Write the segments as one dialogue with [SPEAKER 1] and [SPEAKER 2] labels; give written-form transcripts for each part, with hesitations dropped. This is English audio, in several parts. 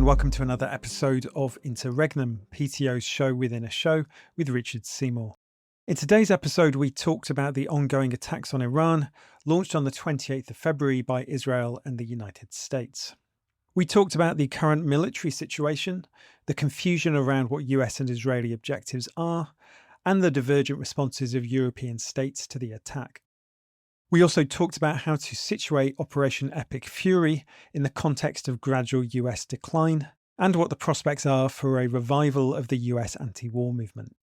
[SPEAKER 1] welcome to another episode of Interregnum, PTO's show within a show with Richard Seymour. In today's episode, we talked about the ongoing attacks on Iran, launched on the 28th of February by Israel and the United States. We talked about the current military situation, the confusion around what US and Israeli objectives are, and the divergent responses of European states to the attack. We also talked about how to situate Operation Epic Fury in the context of gradual US decline, and what the prospects are for a revival of the US anti-war movement.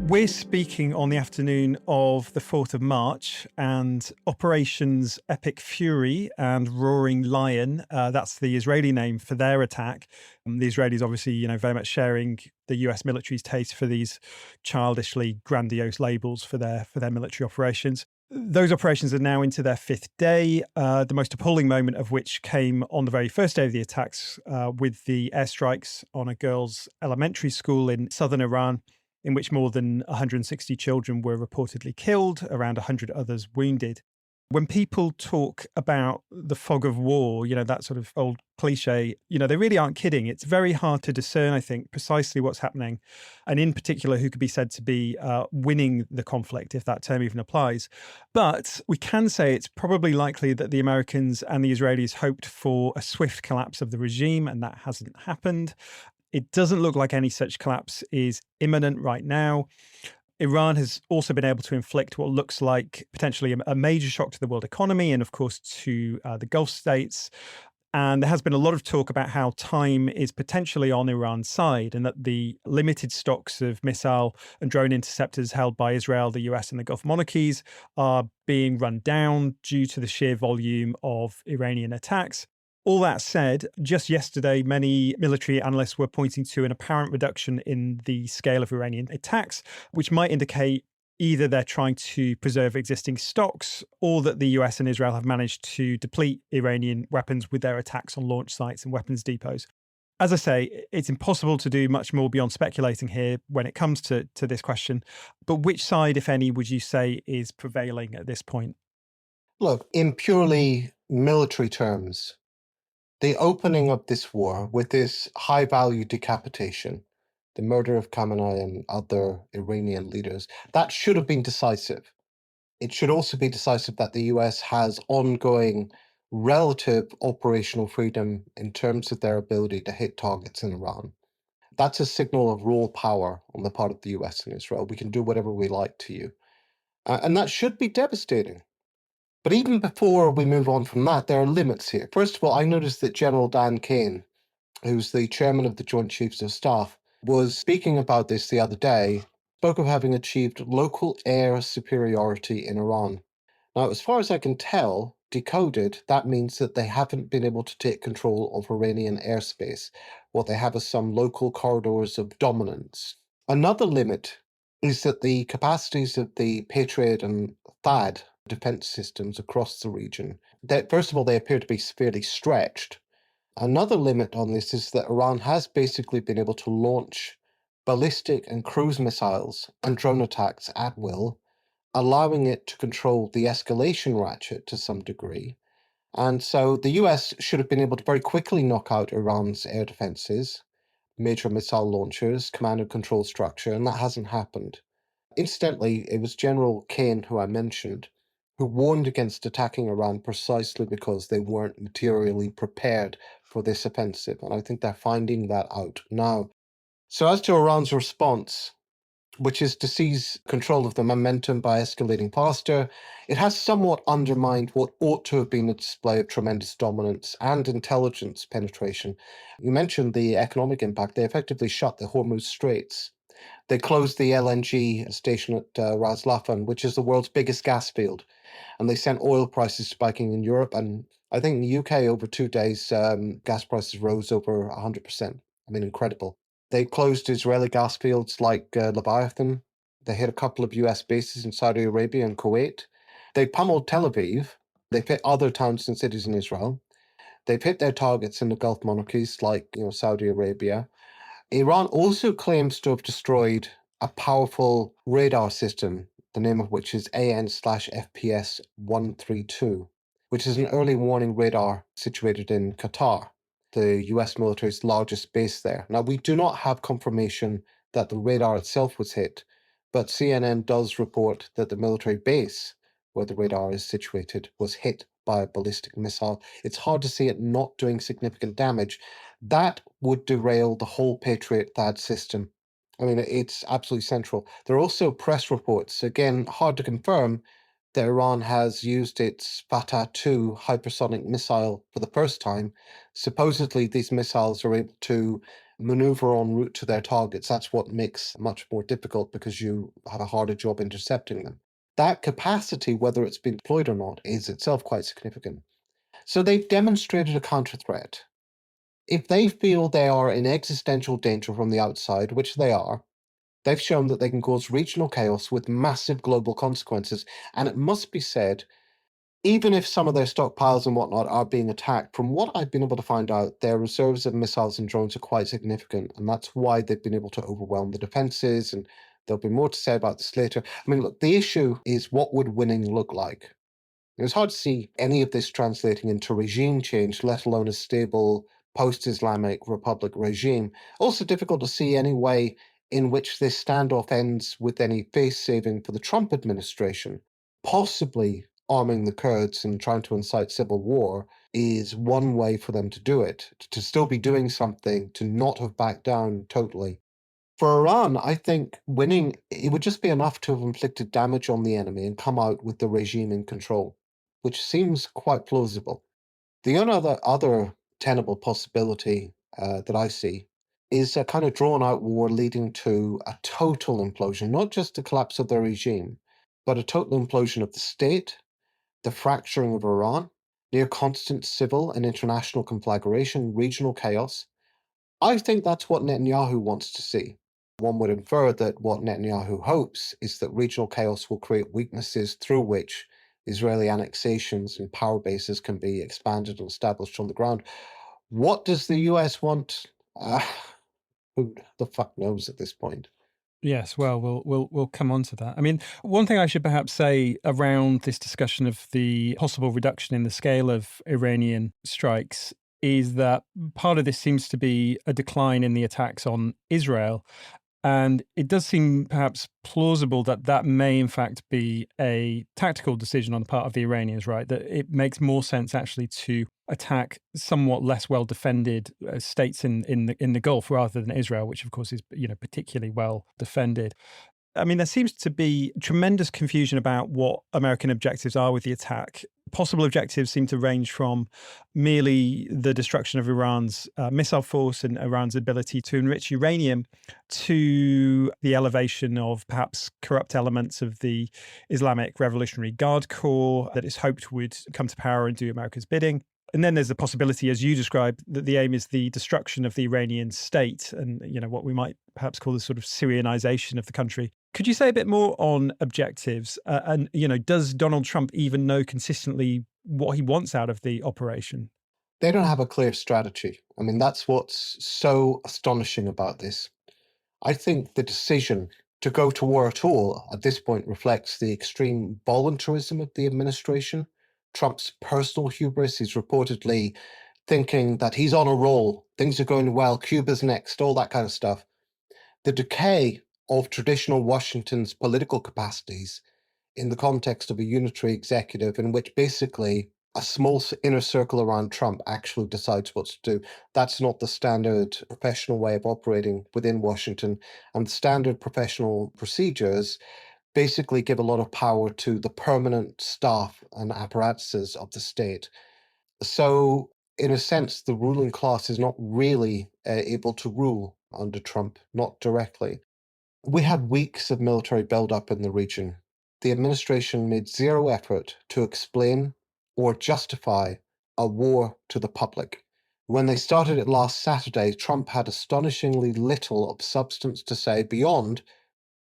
[SPEAKER 1] We're speaking on the afternoon of the 4th of March, and Operations Epic Fury and Roaring Lion, that's the Israeli name for their attack. The Israelis obviously, very much sharing the US military's taste for these childishly grandiose labels for their military operations. Those operations are now into their fifth day, the most appalling moment of which came on the very first day of the attacks with the airstrikes on a girls' elementary school in southern Iran, in which more than 160 children were reportedly killed, around 100 others wounded. When people talk about the fog of war, that sort of old cliche, they really aren't kidding. It's very hard to discern, I think, precisely what's happening, and in particular, who could be said to be winning the conflict, if that term even applies. But we can say it's probably likely that the Americans and the Israelis hoped for a swift collapse of the regime, and that hasn't happened. It doesn't look like any such collapse is imminent right now. Iran has also been able to inflict what looks like potentially a major shock to the world economy and, of course, to the Gulf states. And there has been a lot of talk about how time is potentially on Iran's side, and that the limited stocks of missile and drone interceptors held by Israel, the US, and the Gulf monarchies are being run down due to the sheer volume of Iranian attacks. All that said, just yesterday, many military analysts were pointing to an apparent reduction in the scale of Iranian attacks, which might indicate either they're trying to preserve existing stocks or that the US and Israel have managed to deplete Iranian weapons with their attacks on launch sites and weapons depots. As I say, it's impossible to do much more beyond speculating here when it comes to this question. But which side, if any, would you say is prevailing at this point?
[SPEAKER 2] Look, in purely military terms, the opening of this war with this high-value decapitation, the murder of Khamenei and other Iranian leaders, that should have been decisive. It should also be decisive that the US has ongoing relative operational freedom in terms of their ability to hit targets in Iran. That's a signal of raw power on the part of the US and Israel. We can do whatever we like to you. And that should be devastating. But even before we move on from that, there are limits here. First of all, I noticed that General Dan Kane, who's the chairman of the Joint Chiefs of Staff, was speaking about this the other day, spoke of having achieved local air superiority in Iran. Now, as far as I can tell, decoded, that means that they haven't been able to take control of Iranian airspace. What they have is some local corridors of dominance. Another limit is that the capacities of the Patriot and THAAD defense systems across the region, that first of all, they appear to be severely stretched. Another limit on this is that Iran has basically been able to launch ballistic and cruise missiles and drone attacks at will, allowing it to control the escalation ratchet to some degree. And so the US should have been able to very quickly knock out Iran's air defenses, major missile launchers, command and control structure, and that hasn't happened. Incidentally, it was General Kane, who I mentioned, who warned against attacking Iran precisely because they weren't materially prepared for this offensive. And I think they're finding that out now. So as to Iran's response, which is to seize control of the momentum by escalating faster, it has somewhat undermined what ought to have been a display of tremendous dominance and intelligence penetration. You mentioned the economic impact. They effectively shut the Hormuz Straits. They closed the LNG station at Ras Laffan, which is the world's biggest gas field. And they sent oil prices spiking in Europe. And I think in the UK, over 2 days, gas prices rose over 100%. I mean, incredible. They closed Israeli gas fields like Leviathan. They hit a couple of US bases in Saudi Arabia and Kuwait. They pummeled Tel Aviv. They've hit other towns and cities in Israel. They've hit their targets in the Gulf monarchies like Saudi Arabia. Iran also claims to have destroyed a powerful radar system, the name of which is AN/FPS 132. which is an early warning radar situated in Qatar, the US military's largest base there. Now, we do not have confirmation that the radar itself was hit, but CNN does report that the military base where the radar is situated was hit by a ballistic missile. It's hard to see it not doing significant damage. That would derail the whole Patriot THAAD system. I mean, it's absolutely central. There are also press reports, again, hard to confirm, that Iran has used its Fatah 2 hypersonic missile for the first time. Supposedly, these missiles are able to maneuver en route to their targets. That's what makes much more difficult because you have a harder job intercepting them. That capacity, whether it's been deployed or not, is itself quite significant. So they've demonstrated a counter threat. If they feel they are in existential danger from the outside, which they are, they've shown that they can cause regional chaos with massive global consequences. And it must be said, even if some of their stockpiles and whatnot are being attacked, from what I've been able to find out, their reserves of missiles and drones are quite significant. And that's why they've been able to overwhelm the defenses. And there'll be more to say about this later. I mean, look, the issue is, what would winning look like? It was hard to see any of this translating into regime change, let alone a stable post-Islamic Republic regime. Also difficult to see any way in which this standoff ends with any face saving for the Trump administration. Possibly arming the Kurds and trying to incite civil war is one way for them to do it, to still be doing something, to not have backed down totally. For Iran, I think winning, it would just be enough to have inflicted damage on the enemy and come out with the regime in control, which seems quite plausible. The only other tenable possibility that I see is a kind of drawn out war leading to a total implosion, not just the collapse of the regime, but a total implosion of the state, the fracturing of Iran, near constant civil and international conflagration, regional chaos. I think that's what Netanyahu wants to see. One would infer that what Netanyahu hopes is that regional chaos will create weaknesses through which Israeli annexations and power bases can be expanded and established on the ground. What does the US want? Who the fuck knows at this point?
[SPEAKER 1] Yes, well, we'll come on to that. I mean, one thing I should perhaps say around this discussion of the possible reduction in the scale of Iranian strikes is that part of this seems to be a decline in the attacks on Israel. And it does seem perhaps plausible that that may, in fact, be a tactical decision on the part of the Iranians, right? That it makes more sense actually to attack somewhat less well defended states in the Gulf rather than Israel, which of course is particularly well defended. I mean, there seems to be tremendous confusion about what American objectives are with the attack. Possible objectives seem to range from merely the destruction of Iran's missile force and Iran's ability to enrich uranium to the elevation of perhaps corrupt elements of the Islamic Revolutionary Guard Corps that is hoped would come to power and do America's bidding. And then there's the possibility, as you described, that the aim is the destruction of the Iranian state and, what we might perhaps call the sort of Syrianization of the country. Could you say a bit more on objectives? And, does Donald Trump even know consistently what he wants out of the operation?
[SPEAKER 2] They don't have a clear strategy. I mean, that's what's so astonishing about this. I think the decision to go to war at all at this point reflects the extreme voluntarism of the administration. Trump's personal hubris is reportedly thinking that he's on a roll, things are going well, Cuba's next, all that kind of stuff. The decay of traditional Washington's political capacities in the context of a unitary executive in which basically a small inner circle around Trump actually decides what to do. That's not the standard professional way of operating within Washington. And standard professional procedures basically give a lot of power to the permanent staff and apparatuses of the state. So, in a sense, the ruling class is not really able to rule under Trump, not directly. We had weeks of military buildup in the region. The administration made zero effort to explain or justify a war to the public. When they started it last Saturday, Trump had astonishingly little of substance to say beyond,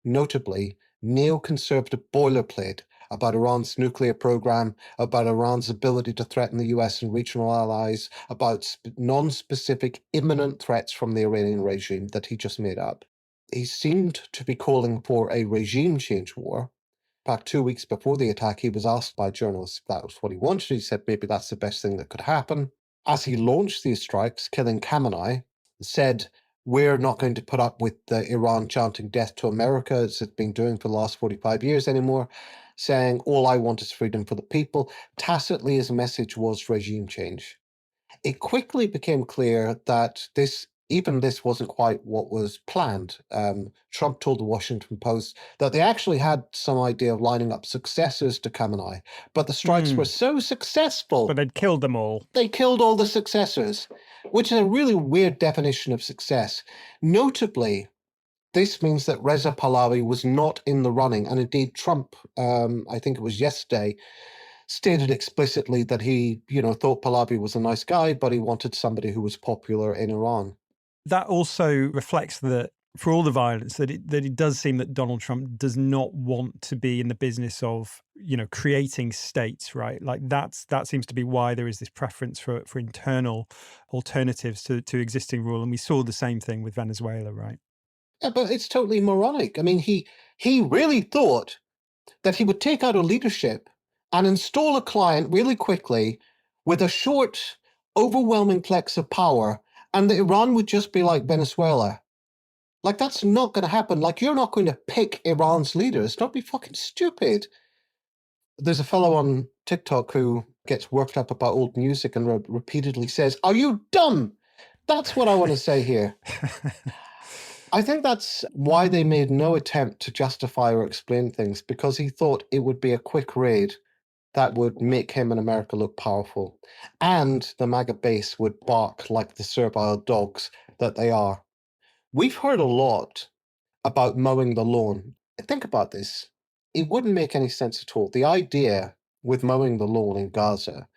[SPEAKER 2] notably, neoconservative boilerplate about Iran's nuclear program, about Iran's ability to threaten the US and regional allies, about non-specific imminent threats from the Iranian regime that he just made up. He seemed to be calling for a regime change war, fact, 2 weeks before the attack, he was asked by journalists if that was what he wanted. He said maybe that's the best thing that could happen. As he launched these strikes, killing Khamenei, said, we're not going to put up with Iran chanting death to America, as it's been doing for the last 45 years anymore, saying, all I want is freedom for the people. Tacitly, his message was regime change. It quickly became clear that this wasn't quite what was planned. Trump told the Washington Post that they actually had some idea of lining up successors to Khamenei, but the strikes were so successful.
[SPEAKER 1] But they'd killed them all.
[SPEAKER 2] They killed all the successors, which is a really weird definition of success. Notably, this means that Reza Pahlavi was not in the running, and indeed Trump, I think it was yesterday, stated explicitly that he, thought Pahlavi was a nice guy, but he wanted somebody who was popular in Iran.
[SPEAKER 1] That also reflects that, for all the violence, that it does seem that Donald Trump does not want to be in the business of, creating states, right? Like that seems to be why there is this preference for internal alternatives to existing rule. And we saw the same thing with Venezuela, right?
[SPEAKER 2] Yeah, but it's totally moronic. I mean, he really thought that he would take out a leadership and install a client really quickly with a short, overwhelming plex of power, and that Iran would just be like Venezuela. Like, that's not going to happen. Like, you're not going to pick Iran's leaders. Don't be fucking stupid. There's a fellow on TikTok who gets worked up about old music and repeatedly says, are you dumb? That's what I want to say here. I think that's why they made no attempt to justify or explain things, because he thought it would be a quick raid that would make him and America look powerful. And the MAGA base would bark like the servile dogs that they are. We've heard a lot about mowing the lawn. Think about this. It wouldn't make any sense at all. The idea with mowing the lawn in Gaza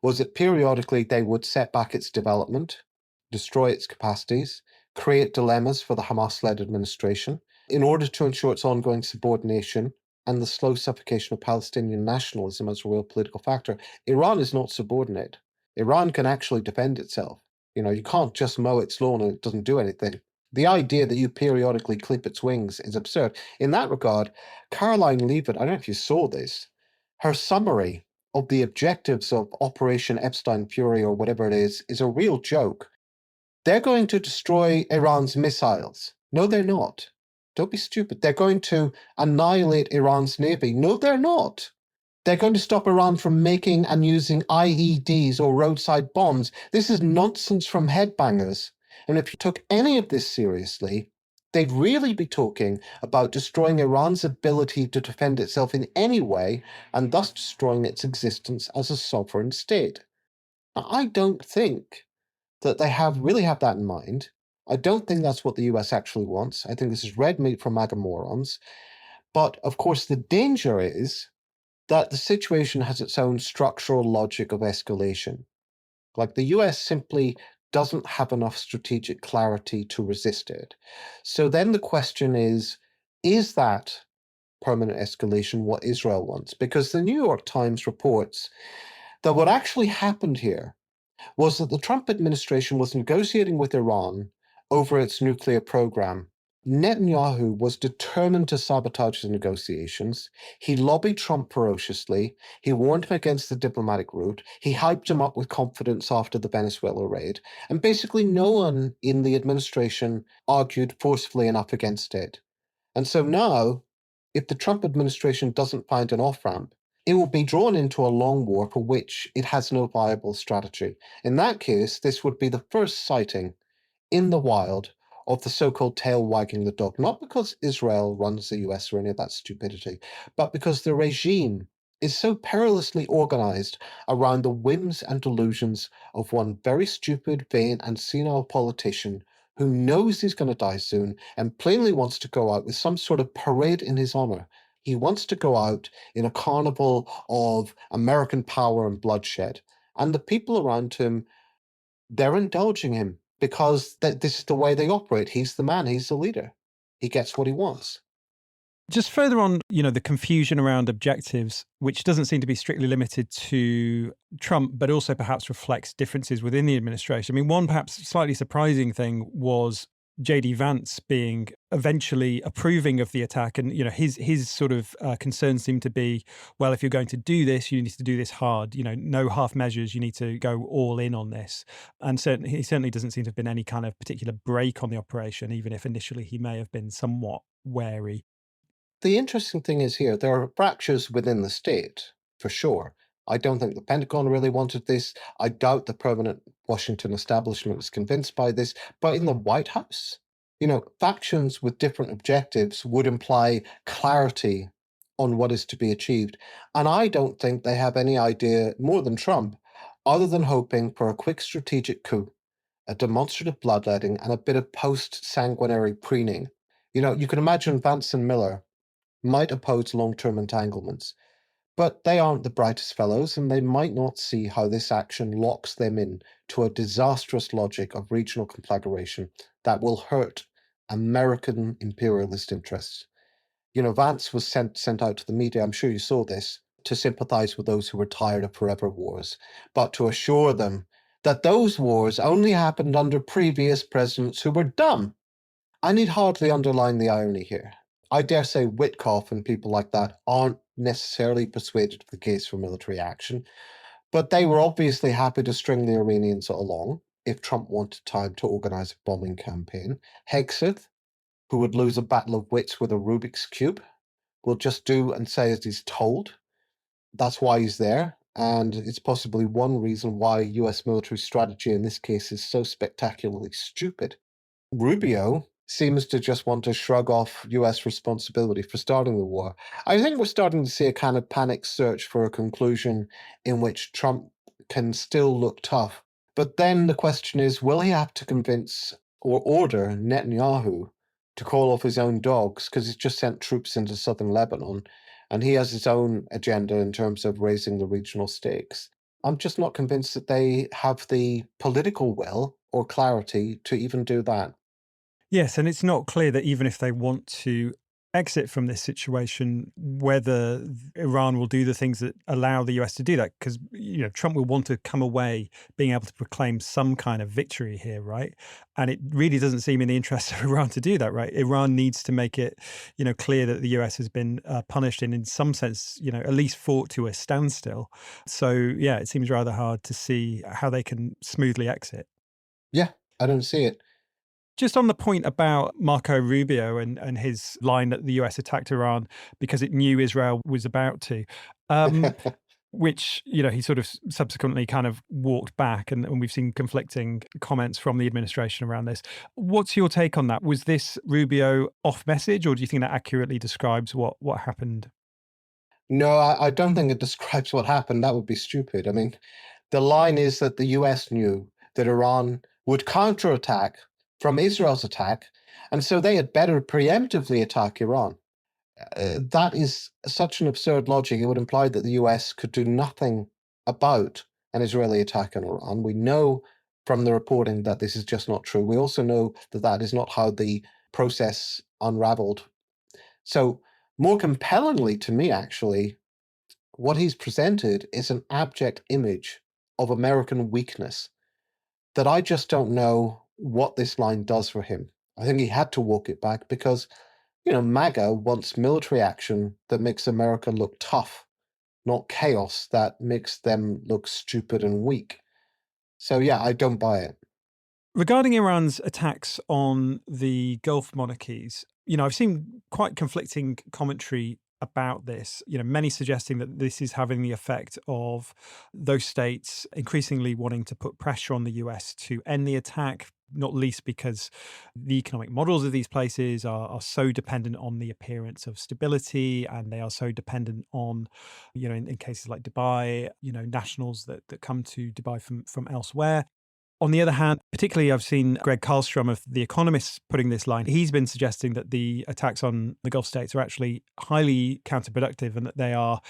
[SPEAKER 2] was that periodically they would set back its development, destroy its capacities, create dilemmas for the Hamas-led administration in order to ensure its ongoing subordination and the slow suffocation of Palestinian nationalism as a real political factor. Iran is not subordinate. Iran can actually defend itself. You can't just mow its lawn and it doesn't do anything. The idea that you periodically clip its wings is absurd. In that regard, Caroline Leavitt, I don't know if you saw this, her summary of the objectives of Operation Epstein Fury or whatever it is a real joke. They're going to destroy Iran's missiles. No, they're not. Don't be stupid. They're going to annihilate Iran's navy. No, they're not. They're going to stop Iran from making and using IEDs or roadside bombs. This is nonsense from headbangers. And if you took any of this seriously, they'd really be talking about destroying Iran's ability to defend itself in any way, and thus destroying its existence as a sovereign state. Now, I don't think that they really have that in mind. I don't think that's what the US actually wants. I think this is red meat for MAGA morons. But of course, the danger is that the situation has its own structural logic of escalation. Like, the US simply doesn't have enough strategic clarity to resist it. So then the question is that permanent escalation what Israel wants? Because the New York Times reports that what actually happened here was that the Trump administration was negotiating with Iran over its nuclear program. Netanyahu was determined to sabotage the negotiations. He lobbied Trump ferociously. He warned him against the diplomatic route. He hyped him up with confidence after the Venezuela raid. And basically no one in the administration argued forcefully enough against it. And so now, if the Trump administration doesn't find an off-ramp, it will be drawn into a long war for which it has no viable strategy. In that case, this would be the first sighting in the wild of the so-called tail wagging the dog, not because Israel runs the US or any of that stupidity, but because the regime is so perilously organized around the whims and delusions of one very stupid, vain, and senile politician who knows he's going to die soon and plainly wants to go out with some sort of parade in his honor. He wants to go out in a carnival of American power and bloodshed. And the people around him, they're indulging him because this is the way they operate. He's the man. He's the leader. He gets what he wants.
[SPEAKER 1] Just further on, the confusion around objectives, which doesn't seem to be strictly limited to Trump, but also perhaps reflects differences within the administration. I mean, one perhaps slightly surprising thing was JD Vance being eventually approving of the attack, and his sort of concerns seem to be, well, if you're going to do this, you need to do this hard. No half measures. You need to go all in on this. And certainly, he certainly doesn't seem to have been any kind of particular break on the operation, even if initially he may have been somewhat wary.
[SPEAKER 2] The interesting thing is here, there are fractures within the state, for sure. I don't think the Pentagon really wanted this. I doubt the permanent Washington establishment was convinced by this. But in the White House, factions with different objectives would imply clarity on what is to be achieved. And I don't think they have any idea more than Trump, other than hoping for a quick strategic coup, a demonstrative bloodletting, and a bit of post sanguinary preening. You can imagine Vance and Miller might oppose long-term entanglements, but they aren't the brightest fellows, and they might not see how this action locks them in to a disastrous logic of regional conflagration that will hurt American imperialist interests. Vance was sent out to the media, I'm sure you saw this, to sympathize with those who were tired of forever wars, but to assure them that those wars only happened under previous presidents who were dumb. I need hardly underline the irony here. I dare say Witkoff and people like that aren't necessarily persuaded of the case for military action, but they were obviously happy to string the Iranians along if Trump wanted time to organize a bombing campaign. Hegseth, who would lose a battle of wits with a Rubik's Cube, will just do and say as he's told. That's why he's there, and it's possibly one reason why US military strategy in this case is so spectacularly stupid. Rubio seems to just want to shrug off US responsibility for starting the war. I think we're starting to see a kind of panic search for a conclusion in which Trump can still look tough. But then the question is, will he have to convince or order Netanyahu to call off his own dogs because he's just sent troops into southern Lebanon and he has his own agenda in terms of raising the regional stakes? I'm just not convinced that they have the political will or clarity to even do that.
[SPEAKER 1] Yes, and it's not clear that even if they want to exit from this situation, whether Iran will do the things that allow the US to do that, because Trump will want to come away being able to proclaim some kind of victory here, right? And it really doesn't seem in the interest of Iran to do that, right? Iran needs to make it, clear that the US has been punished and, in some sense, at least fought to a standstill. So yeah, it seems rather hard to see how they can smoothly exit.
[SPEAKER 2] Yeah, I don't see it.
[SPEAKER 1] Just on the point about Marco Rubio and his line that the US attacked Iran because it knew Israel was about to, um, which, he sort of subsequently kind of walked back, and we've seen conflicting comments from the administration around this. What's your take on that? Was this Rubio off message, or do you think that accurately describes what happened?
[SPEAKER 2] No, I don't think it describes what happened. That would be stupid. I mean, the line is that the US knew that Iran would counterattack from Israel's attack, and so they had better preemptively attack Iran. That is such an absurd logic. It would imply that the US could do nothing about an Israeli attack on Iran. We know from the reporting that this is just not true. We also know that that is not how the process unraveled. So, more compellingly to me, actually, what he's presented is an abject image of American weakness that I just don't know what this line does for him. I think he had to walk it back because, MAGA wants military action that makes America look tough, not chaos that makes them look stupid and weak. So, yeah, I don't buy it.
[SPEAKER 1] Regarding Iran's attacks on the Gulf monarchies, I've seen quite conflicting commentary about this. Many suggesting that this is having the effect of those states increasingly wanting to put pressure on the US to end the attack, not least because the economic models of these places are so dependent on the appearance of stability, and they are so dependent on, in cases like Dubai, nationals that come to Dubai from elsewhere. On the other hand, particularly I've seen Greg Karlstrom of The Economist putting this line. He's been suggesting that the attacks on the Gulf states are actually highly counterproductive and that they are,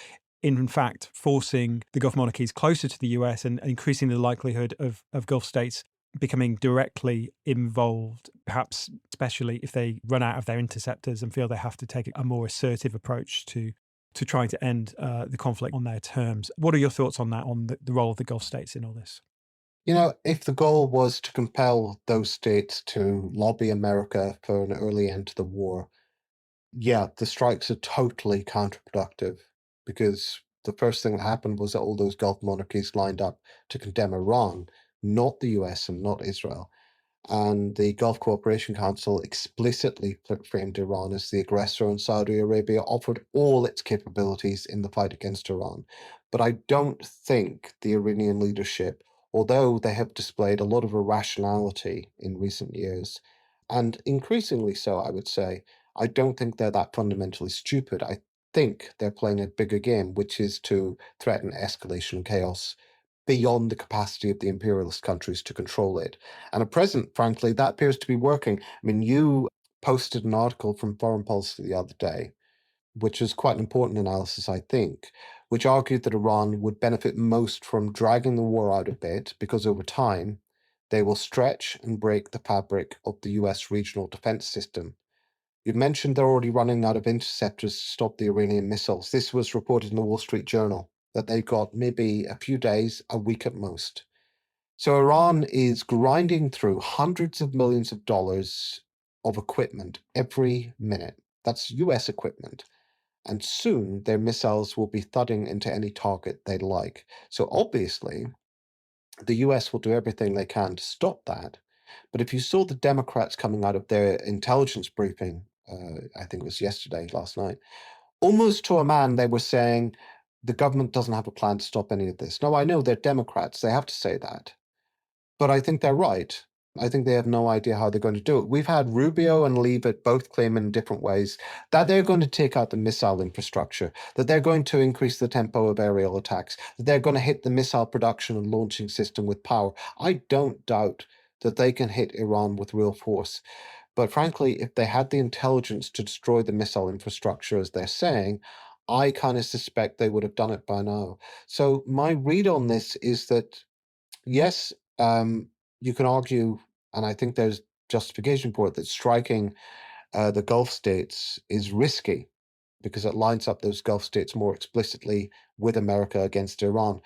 [SPEAKER 1] in fact, forcing the Gulf monarchies closer to the US and increasing the likelihood of Gulf states becoming directly involved, perhaps especially if they run out of their interceptors and feel they have to take a more assertive approach to trying to end the conflict on their terms. What are your thoughts on that, on the role of the Gulf states in all this?
[SPEAKER 2] If the goal was to compel those states to lobby America for an early end to the war, yeah, the strikes are totally counterproductive because the first thing that happened was that all those Gulf monarchies lined up to condemn Iran, not the US and not Israel. And the Gulf Cooperation Council explicitly framed Iran as the aggressor, and Saudi Arabia offered all its capabilities in the fight against Iran. But I don't think the Iranian leadership, although they have displayed a lot of irrationality in recent years, and increasingly so, I would say, I don't think they're that fundamentally stupid. I think they're playing a bigger game, which is to threaten escalation and chaos beyond the capacity of the imperialist countries to control it. And at present, frankly, that appears to be working. I mean, you posted an article from Foreign Policy the other day, which was quite an important analysis, I think, which argued that Iran would benefit most from dragging the war out a bit because over time they will stretch and break the fabric of the US regional defense system. You mentioned they're already running out of interceptors to stop the Iranian missiles. This was reported in the Wall Street Journal that they got maybe a few days, a week at most. So Iran is grinding through hundreds of millions of dollars of equipment every minute. That's US equipment. And soon their missiles will be thudding into any target they like. So obviously, the US will do everything they can to stop that. But if you saw the Democrats coming out of their intelligence briefing, I think it was yesterday, last night, almost to a man, they were saying the government doesn't have a plan to stop any of this. No, I know they're Democrats. They have to say that. But I think they're right. I think they have no idea how they're going to do it. We've had Rubio and Leavitt both claim in different ways that they're going to take out the missile infrastructure, that they're going to increase the tempo of aerial attacks, that they're going to hit the missile production and launching system with power. I don't doubt that they can hit Iran with real force. But frankly, if they had the intelligence to destroy the missile infrastructure, as they're saying, I kind of suspect they would have done it by now. So my read on this is that yes, you can argue, and I think there's justification for it, that striking the Gulf states is risky because it lines up those Gulf states more explicitly with America against Iran.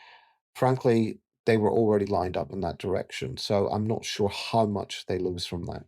[SPEAKER 2] Frankly, they were already lined up in that direction, so I'm not sure how much they lose from that.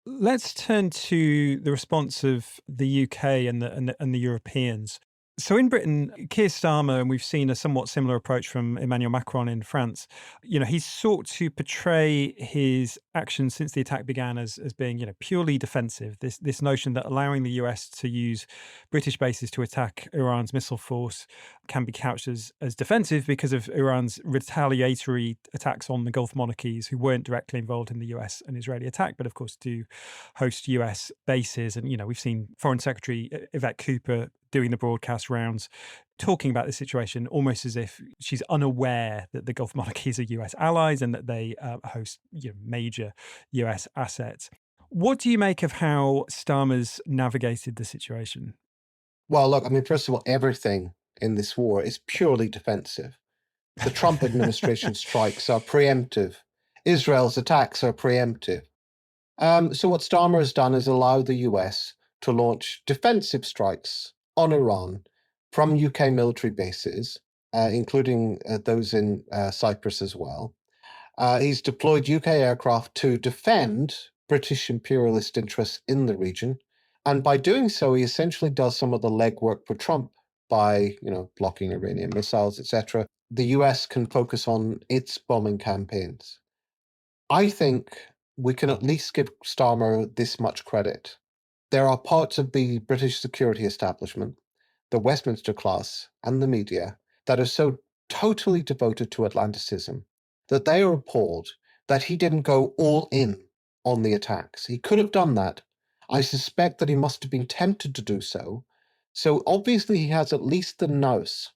[SPEAKER 1] Let's turn to the response of the UK and the Europeans. So in Britain, Keir Starmer, and we've seen a somewhat similar approach from Emmanuel Macron in France. He's sought to portray his actions since the attack began as being, purely defensive. This notion that allowing the US to use British bases to attack Iran's missile force can be couched as defensive because of Iran's retaliatory attacks on the Gulf monarchies who weren't directly involved in the US and Israeli attack, but of course do host US bases. And, we've seen Foreign Secretary Yvette Cooper doing the broadcast rounds, talking about the situation almost as if she's unaware that the Gulf monarchies are US allies and that they host major US assets. What do you make of how Starmer's navigated the situation?
[SPEAKER 2] Well, look, I mean, first of all, everything in this war is purely defensive. The Trump administration strikes are preemptive. Israel's attacks are preemptive. So what Starmer has done is allow the US to launch defensive strikes on Iran from UK military bases, including those in Cyprus as well. He's deployed UK aircraft to defend British imperialist interests in the region. And by doing so, he essentially does some of the legwork for Trump by, blocking Iranian missiles, etc. The US can focus on its bombing campaigns. I think we can at least give Starmer this much credit. There are parts of the British security establishment, the Westminster class, and the media that are so totally devoted to Atlanticism that they are appalled that he didn't go all in on the attacks. He could have done that. I suspect that he must have been tempted to do so. So obviously, he has at least the nous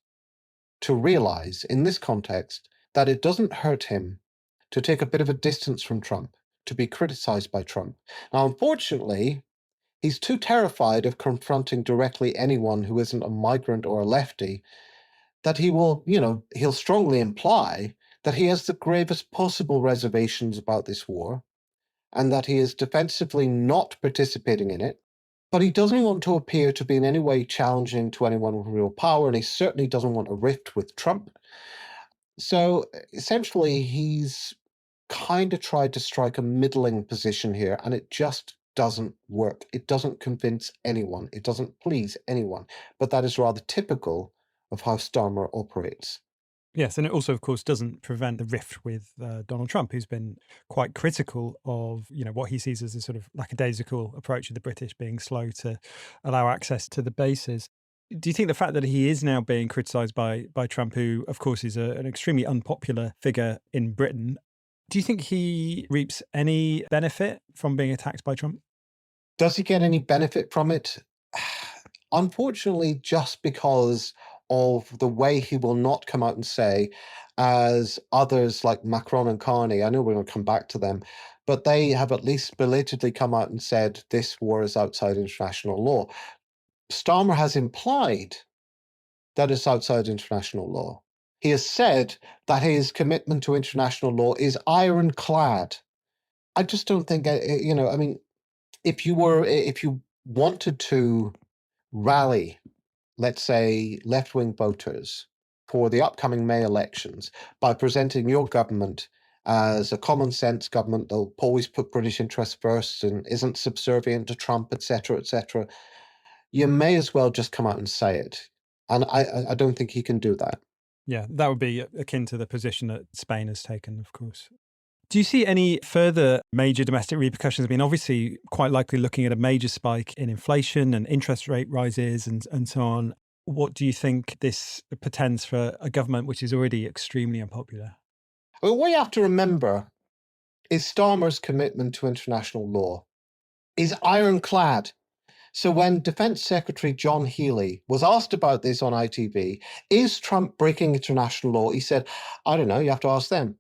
[SPEAKER 2] to realize in this context that it doesn't hurt him to take a bit of a distance from Trump, to be criticized by Trump. Now, unfortunately, he's too terrified of confronting directly anyone who isn't a migrant or a lefty that he will, he'll strongly imply that he has the gravest possible reservations about this war and that he is defensively not participating in it. But he doesn't want to appear to be in any way challenging to anyone with real power, and he certainly doesn't want a rift with Trump. So essentially, he's kind of tried to strike a middling position here, and it just doesn't work. It doesn't convince anyone. It doesn't please anyone. But that is rather typical of how Starmer operates.
[SPEAKER 1] Yes, and it also, of course, doesn't prevent the rift with Donald Trump, who's been quite critical of what he sees as a sort of lackadaisical approach of the British being slow to allow access to the bases. Do you think the fact that he is now being criticised by Trump, who of course is an extremely unpopular figure in Britain, do you think he reaps any benefit from being attacked by Trump?
[SPEAKER 2] Does he get any benefit from it? Unfortunately, just because of the way he will not come out and say, as others like Macron and Carney, I know we're going to come back to them, but they have at least belatedly come out and said this war is outside international law. Starmer has implied that it's outside international law. He has said that his commitment to international law is ironclad. I just don't think, I mean, if you wanted to rally, let's say, left-wing voters for the upcoming May elections by presenting your government as a common sense government that'll always put British interests first and isn't subservient to Trump, etc., you may as well just come out and say it. And I don't think he can do that.
[SPEAKER 1] Yeah, that would be akin to the position that Spain has taken, of course. Do you see any further major domestic repercussions? I mean, obviously, quite likely looking at a major spike in inflation and interest rate rises and so on. What do you think this portends for a government which is already extremely unpopular?
[SPEAKER 2] Well, what you have to remember is Starmer's commitment to international law is ironclad. So when Defense Secretary John Healey was asked about this on ITV, is Trump breaking international law? He said, I don't know, you have to ask them.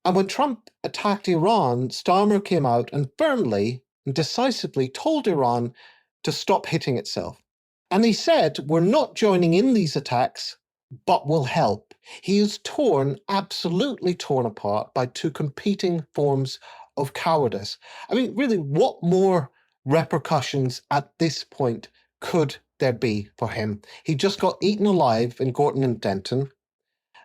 [SPEAKER 2] And when Trump attacked Iran, Starmer came out and firmly and decisively told Iran to stop hitting itself. And he said, we're not joining in these attacks, but will help. He is torn, absolutely torn apart by two competing forms of cowardice. I mean, really, what more repercussions at this point could there be for him? He just got eaten alive in Gorton and Denton.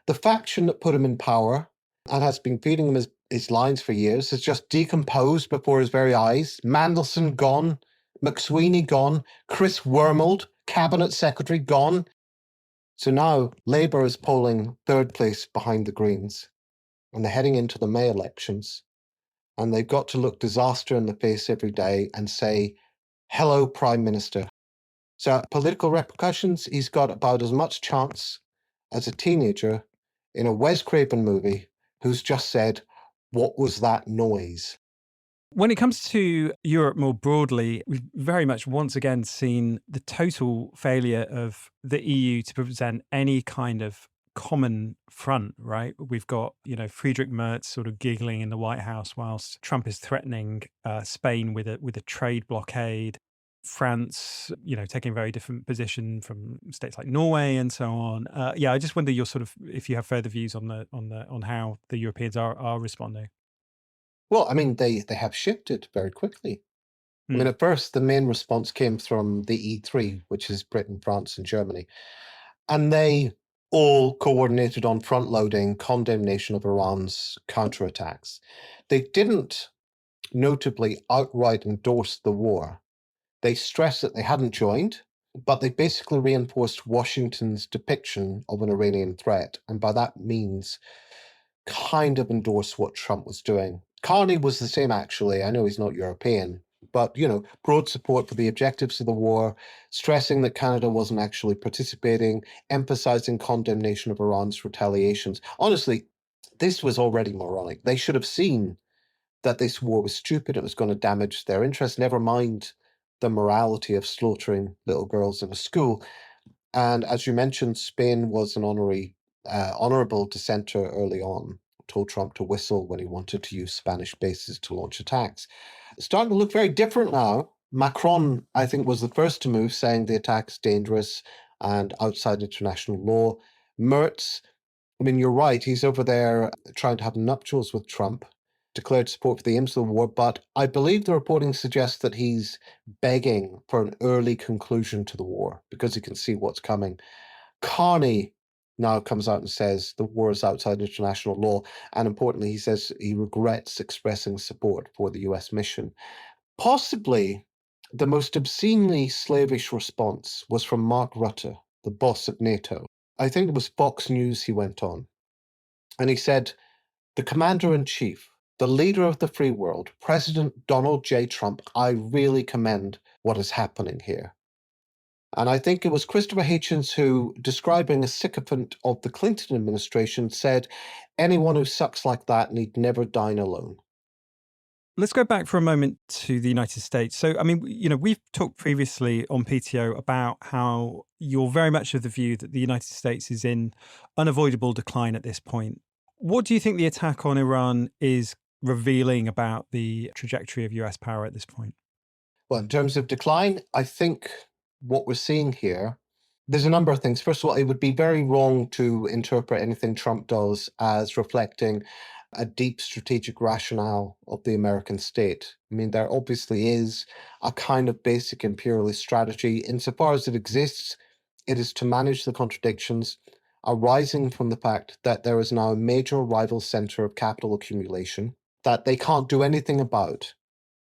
[SPEAKER 2] The faction that put him in power and has been feeding him his lines for years has just decomposed before his very eyes. Mandelson gone, McSweeney gone, Chris Wormold, cabinet secretary, gone. So now Labour is polling third place behind the Greens, and they're heading into the May elections, and they've got to look disaster in the face every day and say, hello, Prime Minister. So political repercussions, he's got about as much chance as a teenager in a Wes Craven movie who's just said, what was that noise?
[SPEAKER 1] When it comes to Europe more broadly, we've very much once again seen the total failure of the EU to present any kind of common front, right? We've got, Friedrich Merz sort of giggling in the White House whilst Trump is threatening Spain with a trade blockade. France, taking a very different position from states like Norway and so on. I just wonder if you have further views on how the Europeans are responding.
[SPEAKER 2] Well, I mean, they have shifted very quickly. I mean,
[SPEAKER 1] Hmm.
[SPEAKER 2] at first, the main response came from the E3, which is Britain, France, and Germany. And they all coordinated on front loading condemnation of Iran's counterattacks. They didn't notably outright endorse the war. They stressed that they hadn't joined, but they basically reinforced Washington's depiction of an Iranian threat. And by that means, kind of endorsed what Trump was doing. Carney was the same, actually. I know he's not European, but, broad support for the objectives of the war, stressing that Canada wasn't actually participating, emphasizing condemnation of Iran's retaliations. Honestly, this was already moronic. They should have seen that this war was stupid. It was going to damage their interests, never mind the morality of slaughtering little girls in a school. And as you mentioned, Spain was an honorable dissenter early on, told Trump to whistle when he wanted to use Spanish bases to launch attacks. It's starting to look very different now. Macron, I think, was the first to move, saying the attack's dangerous and outside international law. Merz, I mean, you're right, he's over there trying to have nuptials with Trump, declared support for the aims of the war, but I believe the reporting suggests that he's begging for an early conclusion to the war because he can see what's coming. Carney now comes out and says the war is outside international law. And importantly, he says he regrets expressing support for the US mission. Possibly the most obscenely slavish response was from Mark Rutte, the boss of NATO. I think it was Fox News he went on. And he said, the commander in chief, the leader of the free world, President Donald J. Trump, I really commend what is happening here. And I think it was Christopher Hitchens who, describing a sycophant of the Clinton administration, said, anyone who sucks like that need never dine alone.
[SPEAKER 1] Let's go back for a moment to the United States. So, I mean, we've talked previously on PTO about how you're very much of the view that the United States is in unavoidable decline at this point. What do you think the attack on Iran is revealing about the trajectory of US power at this point?
[SPEAKER 2] Well, in terms of decline, I think what we're seeing here, there's a number of things. First of all, it would be very wrong to interpret anything Trump does as reflecting a deep strategic rationale of the American state. I mean, there obviously is a kind of basic imperialist strategy. Insofar as it exists, it is to manage the contradictions arising from the fact that there is now a major rival center of capital accumulation that they can't do anything about,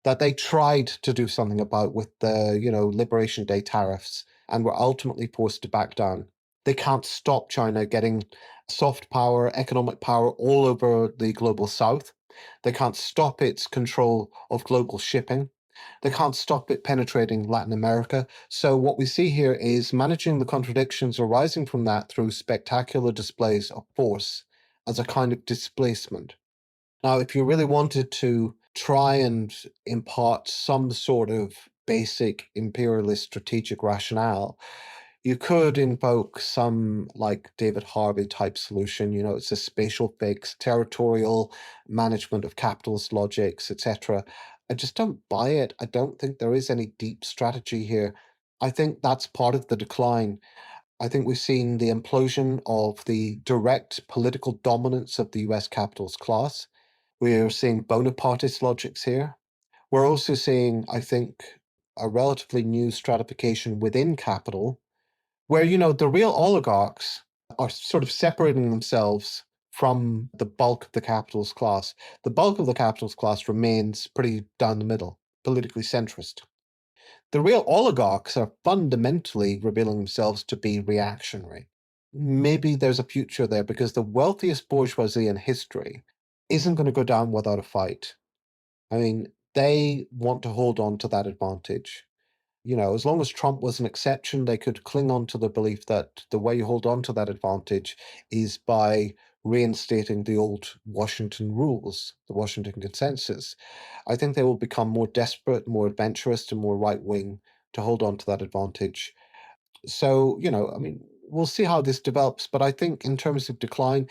[SPEAKER 2] that they tried to do something about with the, Liberation Day tariffs and were ultimately forced to back down. They can't stop China getting soft power, economic power all over the global south. They can't stop its control of global shipping. They can't stop it penetrating Latin America. So what we see here is managing the contradictions arising from that through spectacular displays of force as a kind of displacement. Now, if you really wanted to try and impart some sort of basic imperialist strategic rationale, you could invoke some like David Harvey type solution. It's a spatial fix, territorial management of capitalist logics, etc. I just don't buy it. I don't think there is any deep strategy here. I think that's part of the decline. I think we've seen the implosion of the direct political dominance of the US capitalist class. We're seeing Bonapartist logics here. We're also seeing, I think, a relatively new stratification within capital, where, the real oligarchs are sort of separating themselves from the bulk of the capitalist class. The bulk of the capitalist class remains pretty down the middle, politically centrist. The real oligarchs are fundamentally revealing themselves to be reactionary. Maybe there's a future there because the wealthiest bourgeoisie in history isn't going to go down without a fight. I mean, they want to hold on to that advantage. As long as Trump was an exception, they could cling on to the belief that the way you hold on to that advantage is by reinstating the old Washington rules, the Washington consensus. I think they will become more desperate, more adventurous, and more right wing to hold on to that advantage. So, I mean, we'll see how this develops. But I think in terms of decline,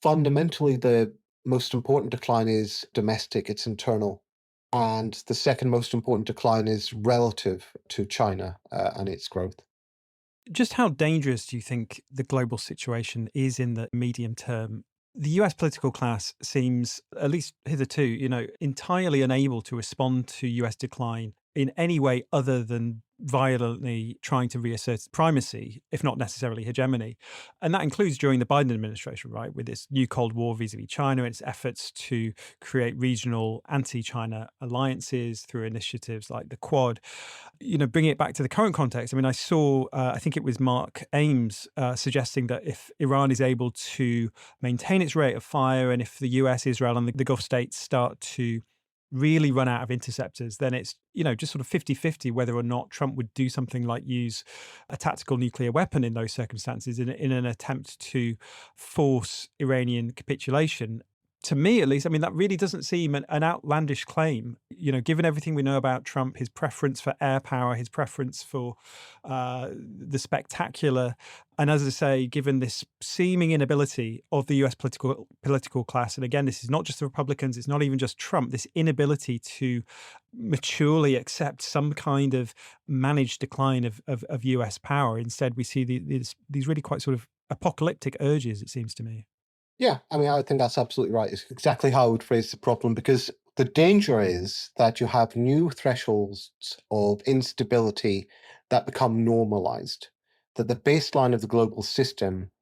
[SPEAKER 2] fundamentally, the most important decline is domestic, it's internal. And the second most important decline is relative to China and its growth.
[SPEAKER 1] Just how dangerous do you think the global situation is in the medium term? The US political class seems, at least hitherto, entirely unable to respond to US decline in any way other than violently trying to reassert primacy, if not necessarily hegemony. And that includes during the Biden administration, right, with its new Cold War vis-a-vis China, its efforts to create regional anti-China alliances through initiatives like the Quad. Bringing it back to the current context, I mean, I saw, I think it was Mark Ames suggesting that if Iran is able to maintain its rate of fire and if the US, Israel, and the Gulf states start to really run out of interceptors, then it's, just sort of 50-50 whether or not Trump would do something like use a tactical nuclear weapon in those circumstances in an attempt to force Iranian capitulation. To me, at least, I mean, that really doesn't seem an outlandish claim, given everything we know about Trump, his preference for air power, his preference for the spectacular. And as I say, given this seeming inability of the US political class, and again, this is not just the Republicans, it's not even just Trump, this inability to maturely accept some kind of managed decline of US power. Instead, we see these really quite sort of apocalyptic urges, it seems to me.
[SPEAKER 2] Yeah, I mean, I think that's absolutely right. It's exactly how I would phrase the problem because the danger is that you have new thresholds of instability that become normalized, that the baseline of the global system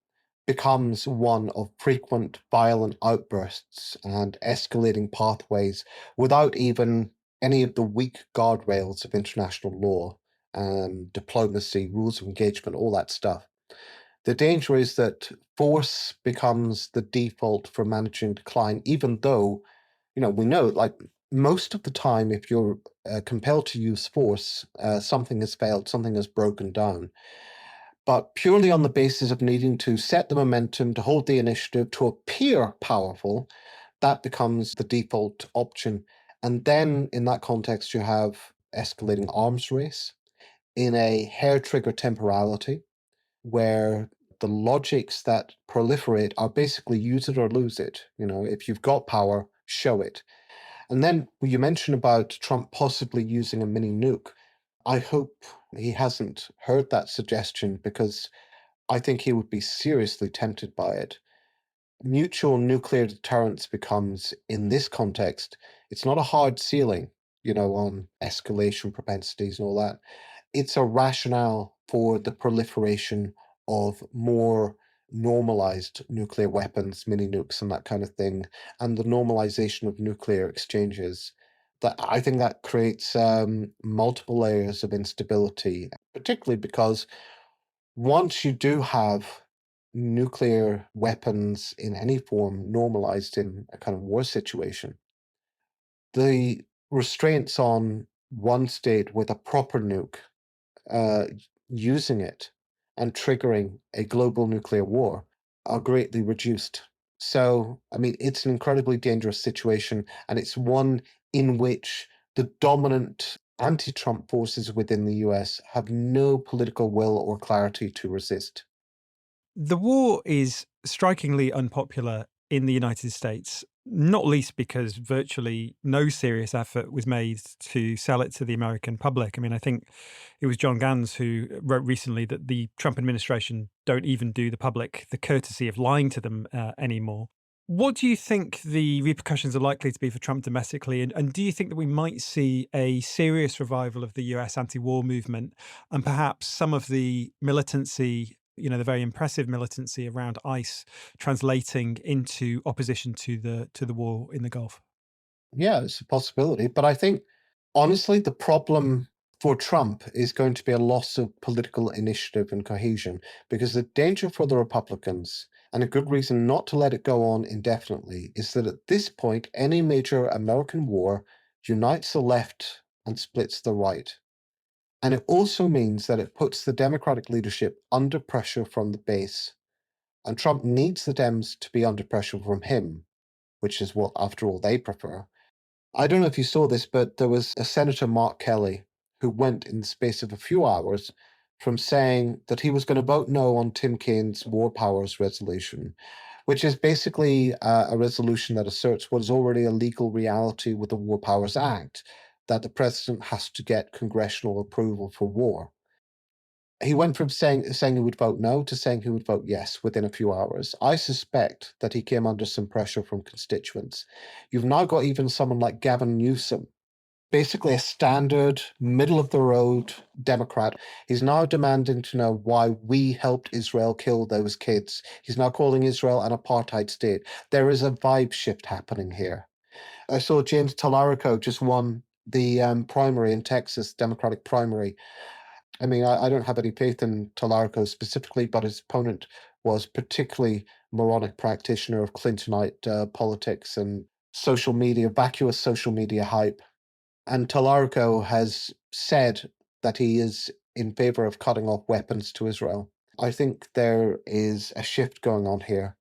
[SPEAKER 2] becomes one of frequent violent outbursts and escalating pathways without even any of the weak guardrails of international law and diplomacy, rules of engagement, all that stuff. The danger is that force becomes the default for managing decline, even though, we know, like, most of the time, if you're compelled to use force, something has failed, something has broken down. But purely on the basis of needing to set the momentum, to hold the initiative, to appear powerful, that becomes the default option. And then in that context, you have escalating arms race in a hair trigger temporality where the logics that proliferate are basically use it or lose it. If you've got power, show it. And then you mentioned about Trump possibly using a mini nuke. I hope he hasn't heard that suggestion because I think he would be seriously tempted by it. Mutual nuclear deterrence becomes, in this context, it's not a hard ceiling, on escalation propensities and all that. It's a rationale for the proliferation of more normalized nuclear weapons, mini nukes, and that kind of thing, and the normalization of nuclear exchanges. That I think that creates multiple layers of instability, particularly because once you do have nuclear weapons in any form normalized in a kind of war situation, the restraints on one state with a proper nuke uh, using it and triggering a global nuclear war are greatly reduced. So, I mean, it's an incredibly dangerous situation, and it's one in which the dominant anti Trump forces within the US have no political will or clarity to resist.
[SPEAKER 1] The war is strikingly unpopular in the United States, not least because virtually no serious effort was made to sell it to the American public. I mean, I think it was John Gans who wrote recently that the Trump administration don't even do the public the courtesy of lying to them anymore. What do you think the repercussions are likely to be for Trump domestically? And do you think that we might see a serious revival of the US anti war movement and perhaps some of the militancy, the very impressive militancy around ICE translating into opposition to the war in the Gulf?
[SPEAKER 2] Yeah, it's a possibility. But I think, honestly, the problem for Trump is going to be a loss of political initiative and cohesion because the danger for the Republicans, and a good reason not to let it go on indefinitely, is that at this point, any major American war unites the left and splits the right. And it also means that it puts the Democratic leadership under pressure from the base. And Trump needs the Dems to be under pressure from him, which is what, after all, they prefer. I don't know if you saw this, but there was a Senator, Mark Kelly, who went in the space of a few hours from saying that he was going to vote no on Tim Kaine's War Powers resolution, which is basically a resolution that asserts what is already a legal reality with the War Powers Act, that the president has to get congressional approval for war. He went from saying he would vote no to saying he would vote yes within a few hours. I suspect that he came under some pressure from constituents. You've now got even someone like Gavin Newsom, basically a standard, middle of the road Democrat. He's now demanding to know why we helped Israel kill those kids. He's now calling Israel an apartheid state. There is a vibe shift happening here. I saw James Talarico just won the primary in Texas, Democratic primary. I mean, I don't have any faith in Talarico specifically, but his opponent was particularly moronic practitioner of Clintonite politics and social media, vacuous social media hype. And Talarico has said that he is in favor of cutting off weapons to Israel. I think there is a shift going on here.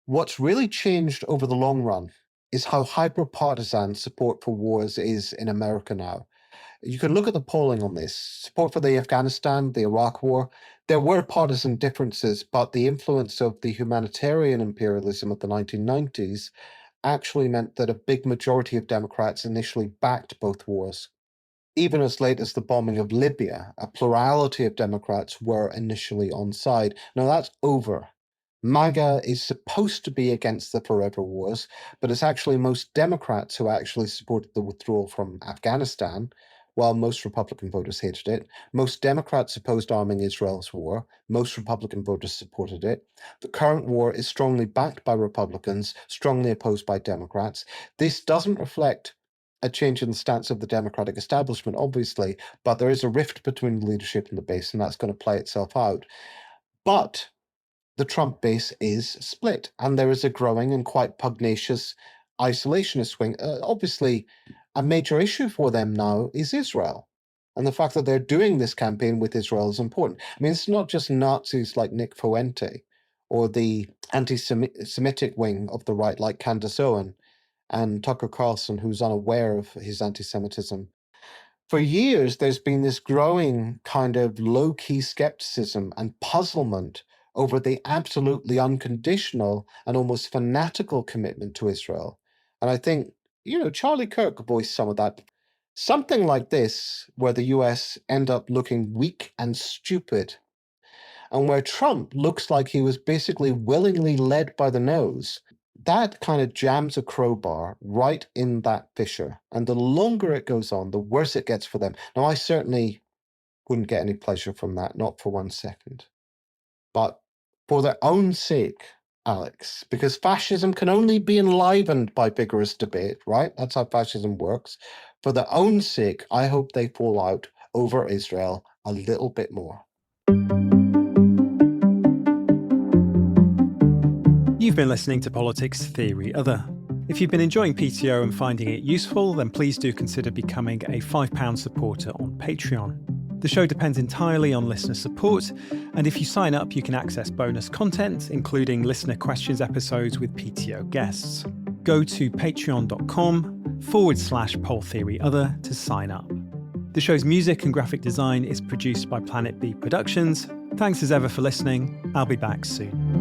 [SPEAKER 2] What's really changed over the long run is how hyper-partisan support for wars is in America now. You can look at the polling on this. Support for the Afghanistan, the Iraq War, there were partisan differences, but the influence of the humanitarian imperialism of the 1990s actually meant that a big majority of Democrats initially backed both wars. Even as late as the bombing of Libya, a plurality of Democrats were initially on side. Now that's over. MAGA is supposed to be against the forever wars, but it's actually most Democrats who actually supported the withdrawal from Afghanistan, while most Republican voters hated it. Most Democrats opposed arming Israel's war. Most Republican voters supported it. The current war is strongly backed by Republicans, strongly opposed by Democrats. This doesn't reflect a change in the stance of the Democratic establishment, obviously, but there is a rift between the leadership and the base, and that's going to play itself out. But the Trump base is split, and there is a growing and quite pugnacious isolationist wing. Obviously, a major issue for them now is Israel. And the fact that they're doing this campaign with Israel is important. I mean, it's not just Nazis like Nick Fuente or the anti-Semitic wing of the right like Candace Owen and Tucker Carlson, who's unaware of his anti-Semitism. For years, there's been this growing kind of low-key skepticism and puzzlement over the absolutely unconditional and almost fanatical commitment to Israel. And I think, Charlie Kirk voiced some of that. Something like this, where the US end up looking weak and stupid, and where Trump looks like he was basically willingly led by the nose, that kind of jams a crowbar right in that fissure. And the longer it goes on, the worse it gets for them. Now, I certainly wouldn't get any pleasure from that, not for 1 second. But for their own sake, Alex, because fascism can only be enlivened by vigorous debate, right? That's how fascism works. For their own sake, I hope they fall out over Israel a little bit more.
[SPEAKER 1] You've been listening to Politics Theory Other. If you've been enjoying PTO and finding it useful, then please do consider becoming a £5 supporter on Patreon. The show depends entirely on listener support, and if you sign up, you can access bonus content, including listener questions episodes with PTO guests. Go to patreon.com/poltheoryother to sign up. The show's music and graphic design is produced by Planet B Productions. Thanks as ever for listening. I'll be back soon.